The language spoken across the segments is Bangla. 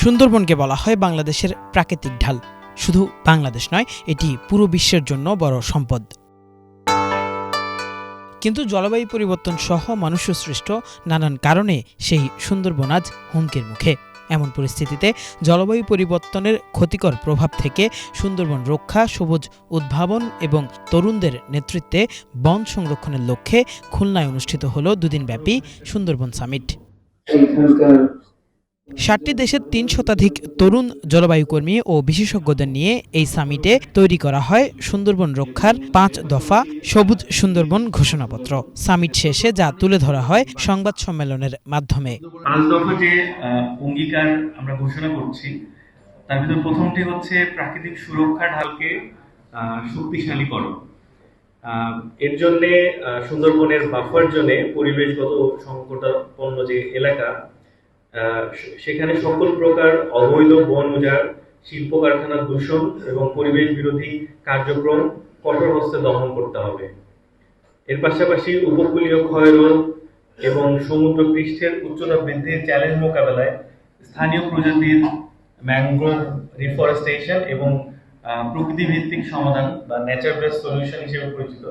সুন্দরবনকে বলা হয় বাংলাদেশের প্রাকৃতিক ঢাল। শুধু বাংলাদেশ নয়, এটি পুরো বিশ্বের জন্য বড় সম্পদ। কিন্তু জলবায়ু পরিবর্তন সহ মানুষসৃষ্ট নানান কারণে সেই সুন্দরবন আজ হুমকির মুখে। এমন পরিস্থিতিতে জলবায়ু পরিবর্তনের ক্ষতিকর প্রভাব থেকে সুন্দরবন রক্ষা, সবুজ উদ্ভাবন এবং তরুণদের নেতৃত্বে বন সংরক্ষণের লক্ষ্যে খুলনায় অনুষ্ঠিত হল দুদিনব্যাপী সুন্দরবন সামিট। 60টি দেশের ৩ শতাধিক তরুণ জলবায়ু কর্মী ও বিশেষজ্ঞদের নিয়ে এই সামিটে তৈরি করা হয় সুন্দরবন রক্ষার 5 দফা সবুজ সুন্দরবন ঘোষণাপত্র। সামিট শেষে যা তুলে ধরা হয় সংবাদ সম্মেলনের মাধ্যমে। 5 দফা যে অঙ্গীকার আমরা ঘোষণা করছি, তার ভিতর প্রথমটি হচ্ছে প্রাকৃতিক সুরক্ষা ঢালকে শক্তিশালীকরণ। এর জন্য সুন্দরবনের বাফার জোনে পরিবেশগত সংকটাপন্ন যে এলাকা, সেখানে সকল প্রকার অবৈধ বন উজাড়, শিল্প কারখানার দূষণ এবং পরিবেশ বিরোধী কার্যক্রম কঠোর হস্তে দমন করতে হবে। এর পাশাপাশি উপকূলীয় ক্ষয়রোধ এবং সমুদ্র পৃষ্ঠের উচ্চতা বৃদ্ধির চ্যালেঞ্জ মোকাবেলায় স্থানীয় প্রজাতির ম্যানগ্রোভ রিফরেস্টেশন এবং প্রকৃতি ভিত্তিক সমাধান বা নেচার বেসড সলিউশন হিসেবে পরিচিত,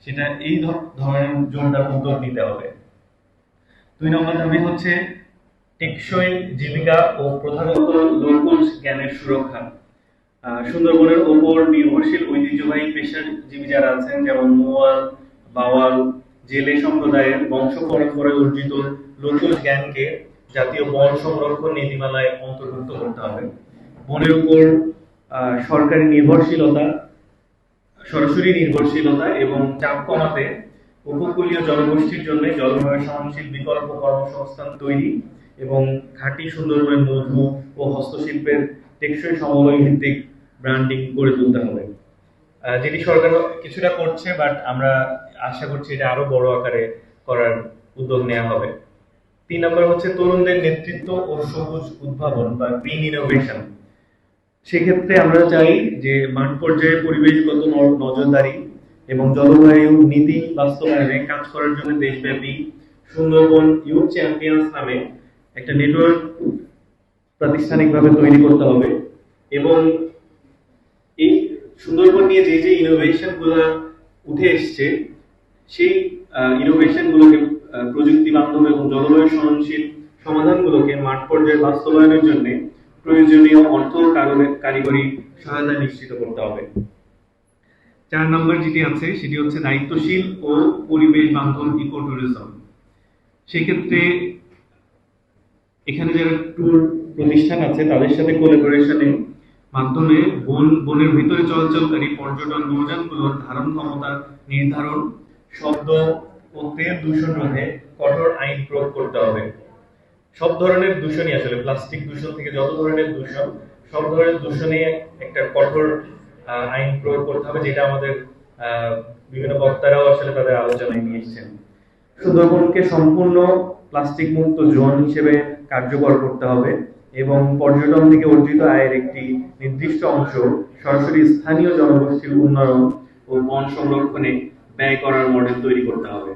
সেটা এই ধরনের জোরদার উদ্যোগ নিতে হবে। 2 নম্বর দাবি হচ্ছে টেকসই জীবিকা ও প্রধানত লোকজ জ্ঞানের সুরক্ষা। সুন্দরবনের ওপর নির্ভরশীল ঐতিহ্যবাহী পেশাজীবী যারা আছেন, যেমন মোয়াল, বাওয়াল, জেলে সম্প্রদায়ের বংশ পরম্পরায় অর্জিত লোকজ জ্ঞানকে জাতীয় বন সংরক্ষণ নীতিমালায় অন্তর্ভুক্ত করতে হবে। বনের উপর সরাসরি নির্ভরশীলতা এবং চাপ কমাতে উপকূলীয় জনগোষ্ঠীর জন্য জলবায়ু সহনশীল বিকল্প কর্মসংস্থান তৈরি এবং খাঁটি সুন্দরবনের মধু ও হস্তশিল্পের টেকসই সমবায় ভিত্তিক ব্র্যান্ডিং গড়ে তুলতে হবে, যেটি সরকার কিছুটা করছে, বাট আমরা আশা করছি এটা আরো বড় আকারে করার উদ্যোগ নেওয়া হবে। 3 নম্বর হচ্ছে তরুণদের নেতৃত্ব ও সবুজ উদ্ভাবন বা গ্রিন ইনোভেশন। সেক্ষেত্রে আমরা চাই যে মাঠ পর্যায়ে পরিবেশগত নজরদারি এবং জলবায়ু নীতি বাস্তবায়নে কাজ করার জন্য দেশব্যাপী সুন্দরবন ইউথ চ্যাম্পিয়ন্স নামে একটা নেটওয়ার্ক প্রাতিষ্ঠানিকভাবে তৈরি করতে হবে এবং এই সুন্দরবন নিয়ে যে যে ইনোভেশন গুলো উঠে এসছে, সেই ইনোভেশন গুলোকে প্রযুক্তি বান্ধব এবং জলবায়ু সহনশীল সমাধানগুলোকে মাঠ পর্যায়ে বাস্তবায়নের জন্য প্রয়োজনীয় অর্থ কারিগরি সহায়তা নিশ্চিত করতে হবে। 4 নম্বর যেটি আছে সেটি হচ্ছে দায়িত্বশীল ও পরিবেশ বান্ধব ইকো ট্যুরিজম। সেক্ষেত্রে এখানে যারা ট্যুর প্রতিষ্ঠান আছে তাদের সাথে কোলাবোরেশনের মাধ্যমে বনের ভিতরে চলাচলকারী পর্যটন নৌযানগুলোর ধারণ ক্ষমতা নির্ধারণ, শব্দ ও তেল দূষণ রোধে কঠোর আইন প্রয়োগ করতে হবে। সব ধরনের দূষণই, আসলে প্লাস্টিক দূষণ থেকে যত ধরনের দূষণ, সব ধরনের দূষণে একটা কঠোর আইন প্রয়োগ করতে হবে, যেটা আমাদের বিভিন্ন বক্তারাও আসলে তাদের আলোচনায় নিয়ে এসেছেন। সুন্দরবনকে সম্পূর্ণ প্লাস্টিক মুক্ত জোন হিসেবে কার্যকর করতে হবে এবং পর্যটন থেকে অর্জিত আয়ের একটি নির্দিষ্ট অংশ সরাসরি স্থানীয় জনগোষ্ঠীর উন্নয়ন ও বন সংরক্ষণে ব্যয় করার মডেল তৈরি করতে হবে।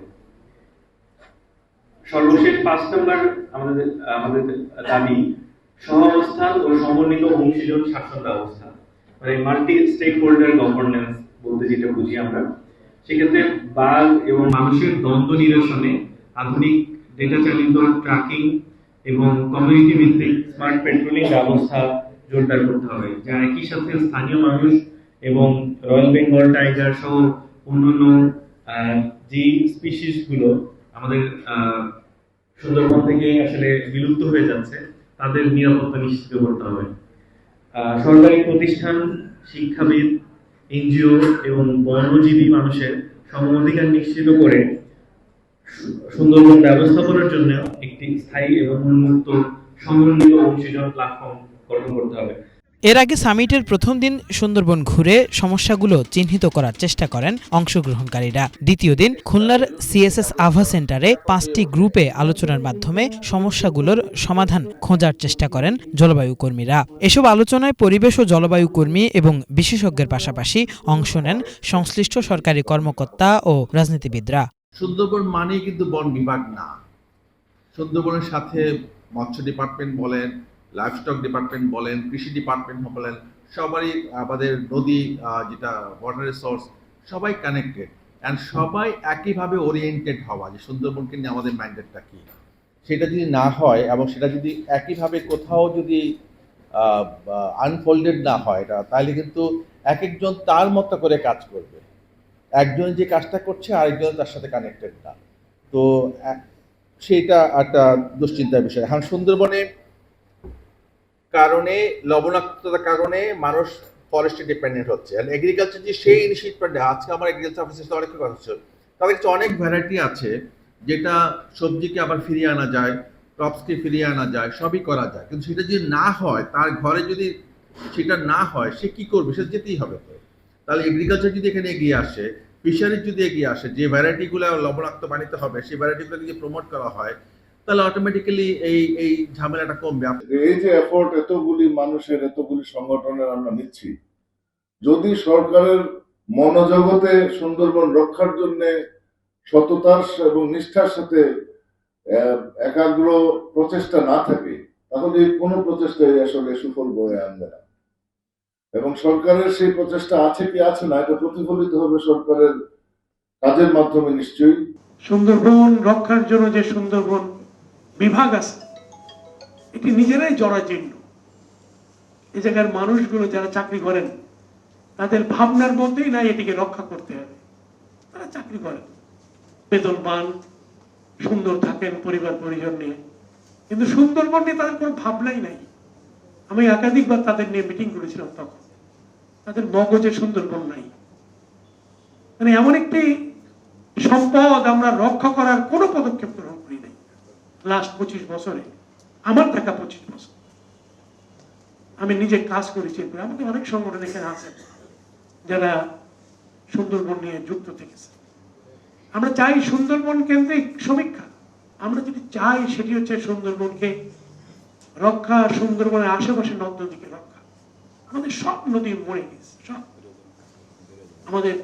সর্বশেষ 5 নম্বর আমাদের দাবি সহাবস্থান ও সমন্বিত অংশীজন শাসন ব্যবস্থা, মানে মাল্টি স্টেক হোল্ডার গভর্নেন্স বলতে যেটা বুঝি আমরা। সেক্ষেত্রে বাঘ এবং মানুষের দ্বন্দ্ব নিরসনে আধুনিক ডেটা চালিত ট্র্যাকিং এবং কমিউনিটি ভিত্তিক স্মার্ট পেট্রোলিং ব্যবস্থা জোরদার করতে হবে, যা একই সাথে স্থানীয় মানুষ এবং রয়্যাল বেঙ্গল টাইগার সহ অন্যান্য যে স্পিসিস গুলো আমাদের সুন্দরবন থেকে আসলে বিলুপ্ত হয়ে যাচ্ছে, তাদের নিরাপত্তা নিশ্চিত করতে হবে। সরকারি প্রতিষ্ঠান, শিক্ষাবিদ, এনজিও এবং বনজীবী মানুষের সম-অধিকার নিশ্চিত করে সুন্দরবন ব্যবস্থাপনার জন্য একটি স্থায়ী এবং উন্মুক্ত সমন্বিত অংশীজন প্ল্যাটফর্ম গঠন করতে হবে। এর আগে সামিটের প্রথম দিন সুন্দরবন ঘুরে সমস্যাগুলো চিহ্নিত করার চেষ্টা করেন অংশগ্রহণকারীরা। দ্বিতীয় দিন খুলনার সিএসএস আভা সেন্টারে 5টি গ্রুপে আলোচনার মাধ্যমে সমস্যাগুলোর সমাধান খোঁজার চেষ্টা করেন জলবায়ু কর্মীরা। এসব আলোচনায় পরিবেশ ও জলবায়ু কর্মী এবং বিশেষজ্ঞের পাশাপাশি অংশ নেন সংশ্লিষ্ট সরকারি কর্মকর্তা ও রাজনীতিবিদরা। সুন্দরবন মানেই কিন্তু বন বিভাগ না। সুন্দরবনের সাথে মৎস্য ডিপার্টমেন্ট বলেন, লাইভস্টক ডিপার্টমেন্ট বলেন, কৃষি ডিপার্টমেন্ট বলেন, সবারই আমাদের নদী যেটা ওয়াটার রিসোর্স সবাই কানেক্টেড অ্যান্ড সবাই একইভাবে ওরিয়েন্টেড হওয়া যে সুন্দরবনকে নিয়ে আমাদের ম্যান্ডেটটা কী, সেটা যদি না হয় এবং সেটা যদি একইভাবে কোথাও যদি আনফোল্ডেড না হয় এটা, তাহলে কিন্তু এক একজন তার মতো করে কাজ করবে, একজন যে কাজটা করছে আরেকজন তার সাথে কানেক্টেড না, তো সেইটা একটা দুশ্চিন্তার বিষয়। এখন সুন্দরবনে কারণে লবণাক্ততার কারণে মানুষ ফরেস্টে ডিপেন্ডেন্ট হচ্ছে, আর এগ্রিকালচার যে সেই ইনিশিয়েটিভটা নেয়, আজকে আমার এগ্রিকালচার অফিসের সাথে অনেক কথা হচ্ছে, তাদের কাছে অনেক ভ্যারাইটি আছে যেটা সবজিকে আবার ফিরিয়ে আনা যায়, ক্রপসকে ফিরিয়ে আনা যায়, সবই করা যায়, কিন্তু সেটা যদি না হয়, তার ঘরে যদি সেটা না হয়, সে কি করবে? সে যেতেই হবে। তো তাহলে এগ্রিকালচার যদি এখানে এগিয়ে আসে, ফিশারিজ যদি এগিয়ে আসে, যে ভ্যারাইটিগুলো লবণাক্ত পানিতে হবে সেই ভ্যারাইটিগুলো যদি প্রমোট করা হয়, তাহলে অটোমেটিক্যালি এই ঝামেলাটা কমবে। এই যে এফোর্ট এতগুলি মানুষের, এতগুলি সংগঠনের আমরা নিচ্ছি, যদি সরকারের মনোজগতে সুন্দরবন রক্ষার জন্য সততার এবং নিষ্ঠার সাথে একাগ্র প্রচেষ্টা না থাকে, তাহলে কোনো প্রচেষ্টাই আসলে সুফল বয়ে আনবে না। এবং সরকারের সেই প্রচেষ্টা আছে কি আছে না, এটা প্রতিফলিত হবে সরকারের কাজের মাধ্যমে নিশ্চয়ই। সুন্দরবন রক্ষার জন্য যে সুন্দরবন বিভাগ আছে, এটি নিজেরাই জরাজীর্ণ। এই জায়গার মানুষগুলো যারা চাকরি করেন, তাদের ভাবনার মধ্যেই নাই এটিকে রক্ষা করতে হবে। তারা চাকরি করেন, বেতন পান, সুন্দর থাকেন পরিবার পরিজন নিয়ে, কিন্তু সুন্দরবন নিয়ে তাদের কোনো ভাবনাই নাই। আমি একাধিকবার তাদের নিয়ে মিটিং করেছিলাম, তখন তাদের মগজে সুন্দরবন নাই। মানে এমন একটি সম্পদ আমরা রক্ষা করার কোনো পদক্ষেপ গ্রহণ করি নাই লাস্ট 25 বছরে। আমার থাকা 25 বছর আমি নিজে কাজ করেছি। আমাদের অনেক সংগঠন এখানে আছে যারা সুন্দরবন নিয়ে যুক্ত থেকেছে। আমরা চাই সুন্দরবন কেন্দ্রিক সমীক্ষা। আমরা যেটি চাই সেটি হচ্ছে সুন্দরবনকে রক্ষা, সুন্দরবনের আশেপাশে নদ নদীকে রক্ষা। আমাদের সব নদী মরে গেছে, সব আমাদের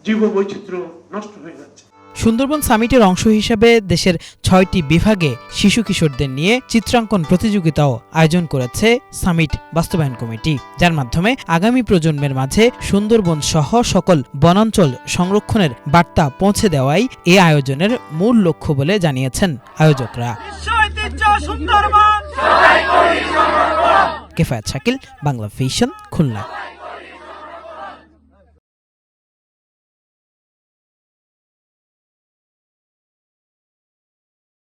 জীব বৈচিত্র্য নষ্ট হয়ে যাচ্ছে। সুন্দরবন সামিটের অংশ হিসেবে দেশের 6টি বিভাগে শিশু কিশোরদের নিয়ে চিত্রাঙ্কন প্রতিযোগিতাও আয়োজন করেছে সামিট বাস্তবায়ন কমিটি, যার মাধ্যমে আগামী প্রজন্মের মাঝে সুন্দরবন সহ সকল বনাঞ্চল সংরক্ষণের বার্তা পৌঁছে দেওয়াই এই আয়োজনের মূল লক্ষ্য বলে জানিয়েছেন আয়োজকরা। কেফায়েত শাকিল, বাংলা ভিশন, খুলনা।